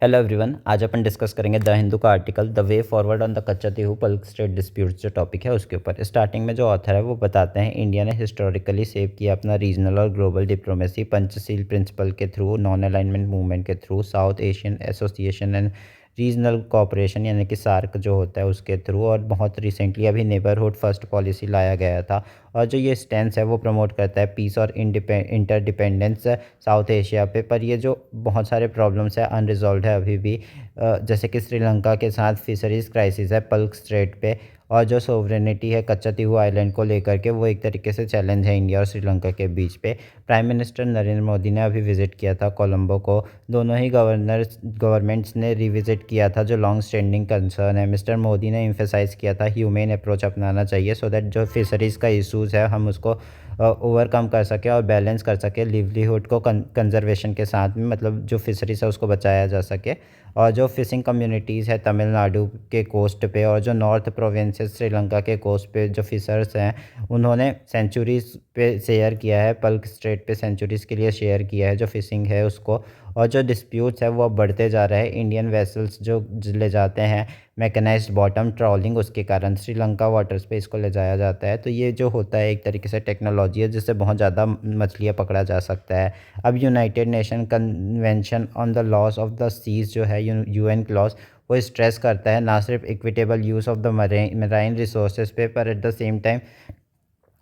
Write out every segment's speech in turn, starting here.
Hello everyone, आज अपन discuss करेंगे the Hindu का article the way forward on the कच्चा पल्क स्टेट डिस्प्यूट्स जो टॉपिक है उसके ऊपर। स्टार्टिंग में जो ऑथर है वो बताते हैं इंडिया ने हिस्टोरिकली सेव किया अपना रीजनल और ग्लोबल डिप्लोमेसी पंचशील प्रिंसिपल के थ्रू, नॉन अलाइनमेंट मूवमेंट के through, south Asian association and regional cooperation यानी कि सार्क जो होता है उसके थ्रू, और बहुत रिसेंटली अभी नेबरहुड फर्स्ट पॉलिसी लाया गया था। और जो ये स्टैंस है वो प्रमोट करता है पीस और इंटरडिपेंडेंस साउथ एशिया पे। पर ये जो बहुत सारे प्रॉब्लम्स है अनरिजॉल्व है अभी भी, जैसे कि श्रीलंका के साथ फिशरीज क्राइसिस है पल्क स्ट्रेट पे, और जो सोवरेनिटी है कच्चातीहू आइलैंड को लेकर के वो एक तरीके से चैलेंज है इंडिया और श्रीलंका के बीच पे। प्राइम मिनिस्टर नरेंद्र मोदी ने अभी विजिट किया था कोलंबो को। दोनों ही गवर्नमेंट्स ने रिविजिट किया था जो लॉन्ग स्टैंडिंग कंसर्न है। मिस्टर मोदी ने एम्फेसाइज किया था ह्यूमेन अप्रोच अपनाना चाहिए सो दैट जो फिशरीज़ का इशूज़ है हम उसको ओवरकम कर सके और बैलेंस कर सके लिवलीहुड को कंजर्वेशन के साथ में, मतलब जो फिशरीज है उसको बचाया जा सके। और जो फिशिंग कम्युनिटीज़ है तमिलनाडु के कोस्ट पे और जो नॉर्थ प्रोविंसेस श्रीलंका के कोस्ट पे जो फिशर्स हैं उन्होंने सेंचुरीज़ पे शेयर किया है, पल्क स्ट्रेट पे सेंचुरीज़ के लिए शेयर किया है जो फिशिंग है उसको। और जो डिस्प्यूट्स है वो अब बढ़ते जा रहे हैं। इंडियन वेसल्स जो ले जाते हैं मैकेनाइज्ड बॉटम ट्रॉलिंग, उसके कारण श्रीलंका वाटर्स पे इसको ले जाया जाता है। तो ये जो होता है एक तरीके से टेक्नोलॉजी है जिससे बहुत ज़्यादा मछलियाँ पकड़ा जा सकता है। अब United Nation Convention on the Laws of the Seas जो है यूएन क्लॉज, वो स्ट्रेस करता है ना सिर्फ equitable use of the marine resources पे, पर एट द सेम टाइम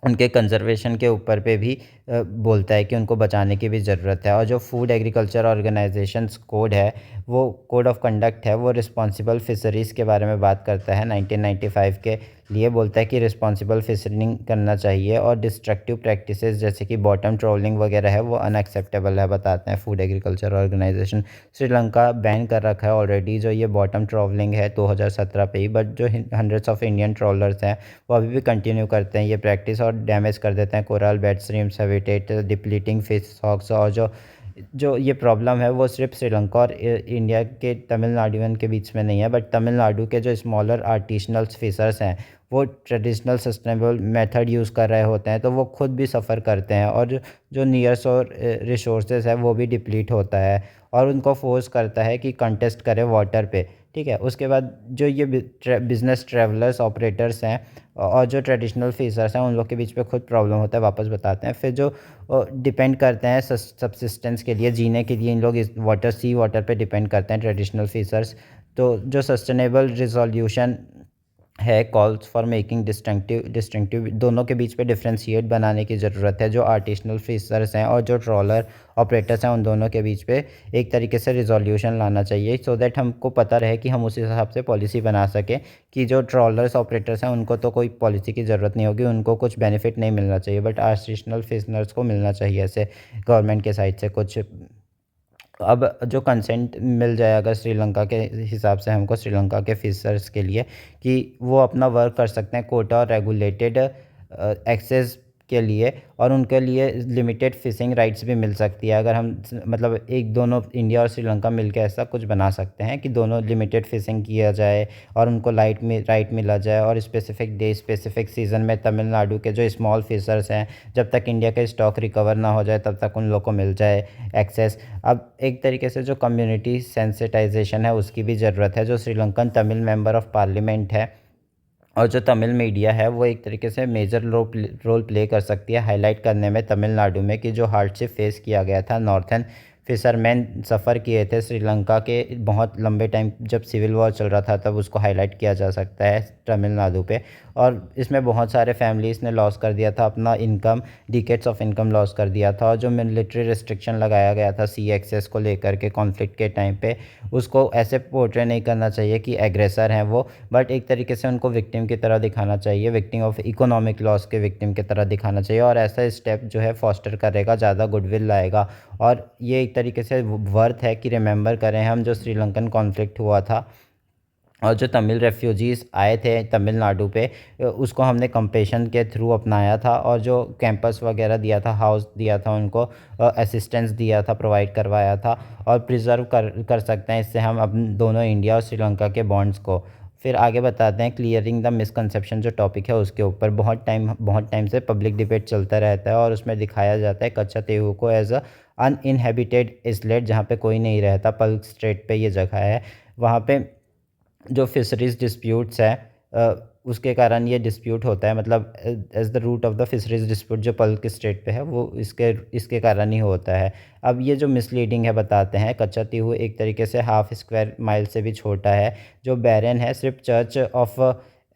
उनके कंजर्वेशन के ऊपर पे भी बोलता है कि उनको बचाने की भी ज़रूरत है। और जो फूड एग्रीकल्चर ऑर्गेनाइजेशंस कोड है, वो कोड ऑफ कंडक्ट है, वो रिस्पॉन्सिबल फिशरीज़ के बारे में बात करता है 1995 के लिए। बोलता है कि रिस्पॉन्सिबल फिशरिंग करना चाहिए और डिस्ट्रक्टिव प्रैक्टिसेस जैसे कि बॉटम ट्रोलिंग वगैरह है वो अनएक्सेप्टेबल है, बताते हैं Food Agriculture Organization. Sri Lanka ban कर रखा है ऑलरेडी जो ये बॉटम ट्रोलिंग है 2017 पे ही, बट जो हंड्रेड्स ऑफ इंडियन ट्रोलर्स हैं वो अभी भी कंटिन्यू करते हैं ये प्रैक्टिस और डैमेज कर देते हैं coral bed shrimps, habitat, depleting fish stocks. और जो जो ये प्रॉब्लम है वो सिर्फ श्रीलंका और इंडिया के तमिलनाडुन के बीच में नहीं है, बट तमिलनाडु के जो स्मॉलर आर्टिसनल फिशर्स हैं वो ट्रेडिशनल सस्टेनेबल मेथड यूज़ कर रहे होते हैं तो वो खुद भी सफ़र करते हैं। और जो नियर्स और रिसोर्सेज है वो भी डिप्लीट होता है और उनको फोर्स करता है कि कंटेस्ट करें वाटर पे। ठीक है, उसके बाद जो ये बिजनेस ट्रैवलर्स ऑपरेटर्स हैं और जो ट्रेडिशनल फिशर्स हैं उन लोग के बीच पे खुद प्रॉब्लम होता है, वापस बताते हैं। फिर जो डिपेंड करते हैं सब्सिस्टेंस के लिए, जीने के लिए इन लोग इस वाटर सी वाटर पे डिपेंड करते हैं ट्रेडिशनल फिशर्स। तो जो सस्टेनेबल रिजोल्यूशन है कॉल्स फॉर मेकिंग डिस्टिंक्टिव दोनों के बीच पे डिफ्रेंशिएट बनाने की ज़रूरत है। जो आर्टिसनल फिशर्स हैं और जो ट्रॉलर ऑपरेटर्स हैं उन दोनों के बीच पे एक तरीके से रिजोल्यूशन लाना चाहिए सो दैट हमको पता रहे कि हम उस हिसाब से पॉलिसी बना सकें कि जो ट्रॉलर्स ऑपरेटर्स हैं उनको तो कोई पॉलिसी की ज़रूरत नहीं होगी, उनको कुछ बेनिफिट नहीं मिलना चाहिए, बट आर्टिसनल फिशर्स को मिलना चाहिए ऐसे गवर्नमेंट के साइड से कुछ। अब जो कंसेंट मिल जाए अगर श्रीलंका के हिसाब से हमको, श्रीलंका के फिशर्स के लिए कि वो अपना वर्क कर सकते हैं कोटा और रेगुलेटेड एक्सेस के लिए, और उनके लिए लिमिटेड फ़िशिंग राइट्स भी मिल सकती है अगर हम मतलब एक दोनों इंडिया और श्रीलंका मिलकर ऐसा कुछ बना सकते हैं कि दोनों लिमिटेड फ़िशिंग किया जाए और उनको राइट मिला जाए। और स्पेसिफ़िक डे स्पेसिफ़िक सीज़न में तमिलनाडु के जो स्मॉल फिशर्स हैं जब तक इंडिया का स्टॉक रिकवर ना हो जाए तब तक उन लोग को मिल जाए एक्सेस। अब एक तरीके से जो कम्युनिटी सेंसिटाइजेशन है उसकी भी ज़रूरत है। जो Sri Lankan Tamil member of parliament है और जो तमिल मीडिया है वो एक तरीके से मेजर रोल प्ले कर सकती है हाईलाइट करने में तमिलनाडु में कि जो हार्डशिप फेस किया गया था नॉर्थन फिशरमैन सफ़र किए थे श्रीलंका के बहुत लंबे टाइम जब सिविल वॉर चल रहा था, तब उसको हाईलाइट किया जा सकता है तमिलनाडु पे। और इसमें बहुत सारे फैमिलीज़ ने लॉस कर दिया था अपना income, decades of income loss कर दिया था। और जो मिलिट्री रिस्ट्रिक्शन लगाया गया था सी एक्सेस को लेकर के कॉन्फ्लिक्ट के टाइम पे, उसको ऐसे पोर्ट्रे नहीं करना चाहिए कि एग्रेसर हैं वो, बट एक तरीके से उनको विक्टिम की तरह दिखाना चाहिए, विक्टिम ऑफ इकोनॉमिक लॉस के विक्टिम की तरह दिखाना चाहिए। और ऐसा स्टेप जो है फॉस्टर करेगा, ज़्यादा गुडविल लाएगा। और ये एक तरीके से वर्थ है कि रिमेंबर करें हम जो श्रीलंकन कॉन्फ्लिक्ट हुआ था और जो तमिल रेफ्यूजीज़ आए थे तमिलनाडु पे, उसको हमने कंपेशन के थ्रू अपनाया था और जो कैंपस वगैरह दिया था, हाउस दिया था उनको, असिस्टेंस दिया था, प्रोवाइड करवाया था। और प्रिजर्व कर सकते हैं इससे हम अब दोनों इंडिया और श्रीलंका के बॉन्ड्स को। फिर आगे बताते हैं क्लियरिंग द मिसकंसेप्शन जो टॉपिक है उसके ऊपर बहुत टाइम से पब्लिक डिबेट चलता रहता है और उसमें दिखाया जाता है कच्चा को एज अ अनइनहेबिटेड इसलेट जहाँ पे कोई नहीं रहता। पल्क स्ट्रेट पे ये जगह है, वहाँ पे जो फिशरीज डिस्प्यूट्स है उसके कारण ये डिस्प्यूट होता है, मतलब as the root of the fisheries dispute जो पल्क स्टेट पे है वो इसके इसके कारण ही होता है। अब ये जो मिसलीडिंग है बताते हैं, कच्चा तीहू एक तरीके से हाफ स्क्वायर माइल से भी छोटा है। जो बैरन है सिर्फ church of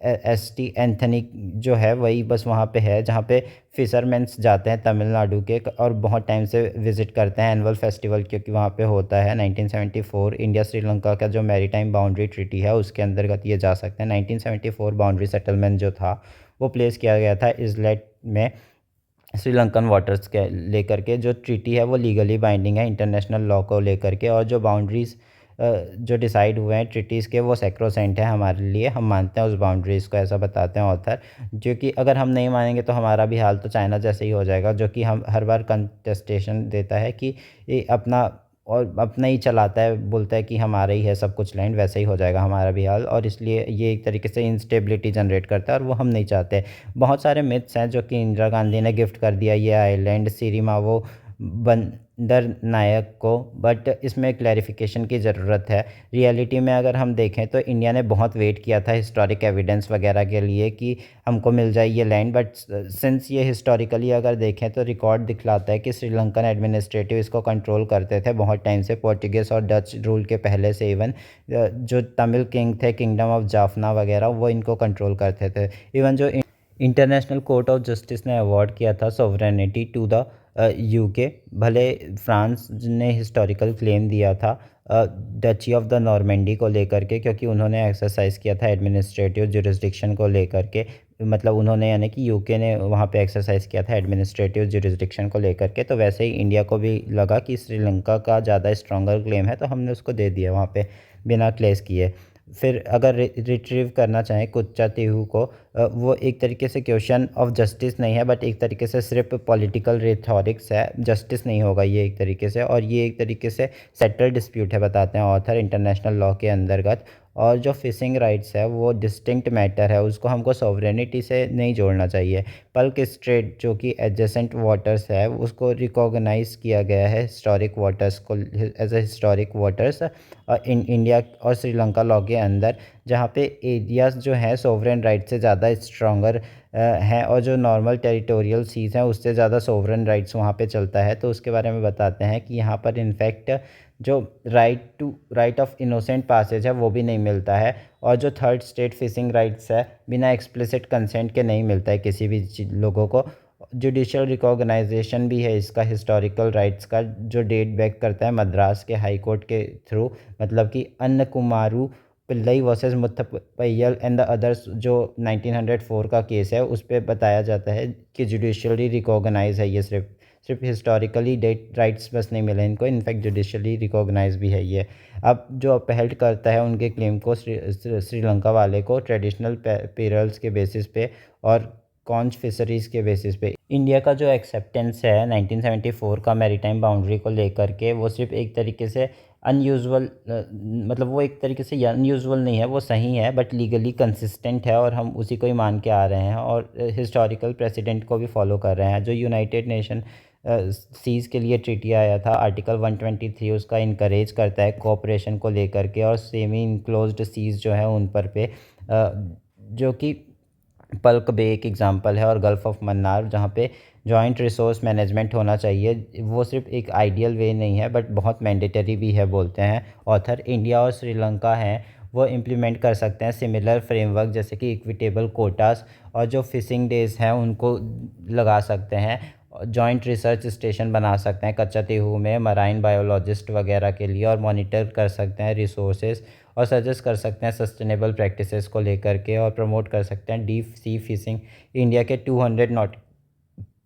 S T Anthony जो है वही बस वहाँ पे है, जहाँ पे फिशरमैन्स जाते हैं तमिलनाडु के और बहुत टाइम से विज़िट करते हैं एनुअल फेस्टिवल, क्योंकि वहाँ पे होता है। 1974 इंडिया श्रीलंका का जो मैरीटाइम बाउंड्री ट्रीटी है उसके अंतर्गत ये जा सकते हैं। 1974 बाउंड्री सेटलमेंट जो था वो प्लेस किया गया था इसलेट में श्रीलंकन वाटर्स के लेकर के। जो ट्रीटी है वो लीगली बाइंडिंग है इंटरनेशनल लॉ को लेकर के, और जो बाउंड्रीज़ जो डिसाइड हुए हैं ट्रीटीज़ के वो सेक्रोसेंट है हमारे लिए, हम मानते हैं उस बाउंड्रीज़ को, ऐसा बताते हैं ऑथर। जो कि अगर हम नहीं मानेंगे तो हमारा भी हाल तो चाइना जैसे ही हो जाएगा, जो कि हम हर बार कंटेस्टेशन देता है कि ये अपना और अपना ही चलाता है, बोलता है कि हमारा ही है सब कुछ लैंड, वैसे ही हो जाएगा हमारा भी हाल। और इसलिए ये एक तरीके से इंस्टेबिलिटी जनरेट करता है और वो हम नहीं चाहते। बहुत सारे मिथ्स हैं जो कि इंदिरा गांधी ने गिफ्ट कर दिया ये आइलैंड सिरिमावो बंदर नायक को, बट इसमें क्लैरिफिकेशन की ज़रूरत है। रियलिटी में अगर हम देखें तो इंडिया ने बहुत वेट किया था हिस्टोरिक एविडेंस वगैरह के लिए कि हमको मिल जाए ये लैंड, बट सिंस ये हिस्टोरिकली अगर देखें तो रिकॉर्ड दिखलाता है कि श्रीलंकन एडमिनिस्ट्रेटिव इसको कंट्रोल करते थे बहुत टाइम से, पोर्टुगीज़ और डच रूल के पहले से। इवन जो तमिल किंग थे, किंगडम ऑफ जाफना वगैरह, वो इनको कंट्रोल करते थे। इवन जो इंटरनेशनल कोर्ट ऑफ जस्टिस ने अवार्ड किया था सॉवरेनिटी टू द यूके, भले फ्रांस ने हिस्टोरिकल क्लेम दिया था डची ऑफ द नॉर्मेंडी को लेकर के, क्योंकि उन्होंने एक्सरसाइज किया था एडमिनिस्ट्रेटिव जुरिस्डिक्शन को लेकर के, मतलब उन्होंने यानी कि यूके ने वहाँ पे एक्सरसाइज किया था एडमिनिस्ट्रेटिव जुरिस्डिक्शन को लेकर के। तो वैसे ही इंडिया को भी लगा कि श्रीलंका का ज़्यादा स्ट्रॉन्गर क्लेम है, तो हमने उसको दे दिया वहाँ पे बिना क्लेस किए। फिर अगर रिट्रीव करना चाहें कुच्चा तीहू को, वो एक तरीके से क्वेश्चन ऑफ जस्टिस नहीं है, बट एक तरीके से सिर्फ पॉलिटिकल रेथोरिक्स है, जस्टिस नहीं होगा ये एक तरीके से। और ये एक तरीके से सेटल डिस्प्यूट है बताते हैं ऑथर इंटरनेशनल लॉ के अंतर्गत। और जो फिशिंग राइट्स है वो डिस्टिंक्ट मैटर है, उसको हमको सॉवरेनिटी से नहीं जोड़ना चाहिए। पल्क स्ट्रेट जो कि एडजेसेंट वाटर्स है उसको रिकॉग्नाइज किया गया है हिस्टोरिक वाटर्स को as a historic waters in India और श्रीलंका लॉ के अंदर, जहाँ पे एरियाज जो हैं सोवरेन राइट से ज़्यादा स्ट्रॉन्गर हैं, और जो नॉर्मल टेरिटोरियल सीज हैं उससे ज़्यादा सोवरेन राइट्स वहाँ पे चलता है। तो उसके बारे में बताते हैं कि यहाँ पर इनफैक्ट जो राइट ऑफ इनोसेंट पासेज है वो भी नहीं मिलता है, और जो थर्ड स्टेट फिशिंग राइट्स है बिना एक्सप्लिसिट कंसेंट के नहीं मिलता है किसी भी लोगों को। जुडिशियल रिकॉग्नाइजेशन भी है इसका हिस्टोरिकल राइट्स का, जो डेट बैक करता है मद्रास के हाई कोर्ट के थ्रू, मतलब कि Anna Kumaru Pillai versus Muthappayyal and the others जो 1904 का केस है उस पर बताया जाता है कि जुडिशियली रिकॉग्नाइज है ये, सिर्फ हिस्टोरिकली डेट राइट्स बस नहीं मिले इनको, इनफैक्ट जुडिशियली रिकॉग्नाइज भी है ये। अब जो अपहेल्ड करता है उनके क्लेम को श्रीलंका वाले को ट्रेडिशनल पेरल्स के बेसिस पे और कॉन्च फिशरीज़ के बेसिस पे। इंडिया का जो एक्सेप्टेंस है 1974 का मैरीटाइम बाउंड्री को लेकर के, वो सिर्फ एक तरीके से अनयूजुअल, मतलब वो एक तरीके से अनयूजुअल नहीं है, वो सही है बट लीगली कंसिस्टेंट है, और हम उसी को ही मान के आ रहे हैं और हिस्टोरिकल प्रेसिडेंट को भी फॉलो कर रहे हैं। जो यूनाइटेड नेशन सीज़ के लिए ट्रीटी आया था आर्टिकल 123 उसका इनकरेज करता है कोऑपरेशन को लेकर के, और सेमी इनक्लोज्ड सीज़ जो है उन पर पे जो कि पल्क बे एक एग्जांपल है, और गल्फ़ ऑफ मन्नार जहाँ पे जॉइंट रिसोर्स मैनेजमेंट होना चाहिए। वो सिर्फ एक आइडियल वे नहीं है बट बहुत मैंडेटरी भी है बोलते हैं ऑथर। इंडिया और श्रीलंका हैं वो इम्प्लीमेंट कर सकते हैं सिमिलर फ्रेमवर्क, जैसे कि इक्विटेबल कोटास, और जो फिशिंग डेज़ हैं उनको लगा सकते हैं। जॉइंट रिसर्च स्टेशन बना सकते हैं कच्चा तीहू में मराइन बायोलॉजिस्ट वगैरह के लिए, और मॉनिटर कर सकते हैं रिसोर्सेज, और सजेस्ट कर सकते हैं सस्टेनेबल प्रैक्टिसेस को लेकर के, और प्रमोट कर सकते हैं डीप सी फिशिंग इंडिया के 200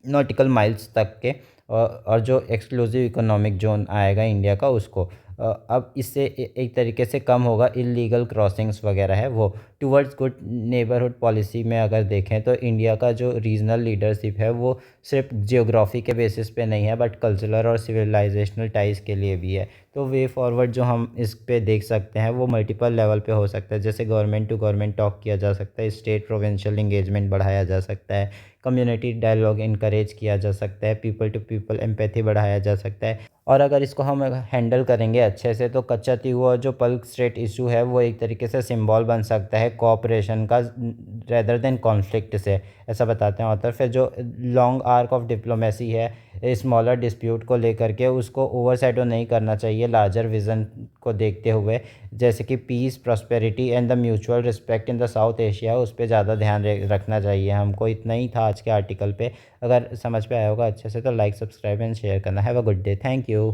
नॉटिकल माइल्स तक के, और जो एक्सक्लूसिव इकोनॉमिक जोन आएगा इंडिया का उसको। अब इससे एक तरीके से कम होगा इलीगल क्रॉसिंग्स वगैरह है वो। टुवर्ड्स गुड नेबरहुड पॉलिसी में अगर देखें तो इंडिया का जो रीजनल लीडरशिप है वो सिर्फ जियोग्राफी के बेसिस पे नहीं है बट कल्चरल और सिविलाइजेशनल टाइज के लिए भी है। तो वे फॉरवर्ड जो हम इस पे देख सकते हैं वो मल्टीपल लेवल पे हो सकता है, जैसे गवर्नमेंट टू गवर्नमेंट टॉक किया जा सकता है, स्टेट प्रोविंशियल इंगेजमेंट बढ़ाया जा सकता है, कम्युनिटी डायलॉग इनकरेज किया जा सकता है, पीपल टू पीपल एम्पैथी बढ़ाया जा सकता है। और अगर इसको हम हैंडल करेंगे अच्छे से तो कच्चा हुआ जो पल्क स्टेट इशू है वो एक तरीके से सिंबल बन सकता है कोऑपरेशन का रेदर देन कॉन्फ्लिक्ट से, ऐसा बताते हैं ऑथर। फिर जो लॉन्ग आर्क ऑफ डिप्लोमेसी है स्मॉलर डिस्प्यूट को लेकर के उसको ओवरशैडो नहीं करना चाहिए लार्जर विज़न को देखते हुए, जैसे कि piece prosperity and the mutual respect in the south Asia, उस पर ज़्यादा ध्यान रखना चाहिए हमको। इतना ही था आज के आर्टिकल पे। अगर समझ पे आया होगा अच्छे से तो लाइक सब्सक्राइब एंड शेयर करना। Have a good day. Thank you.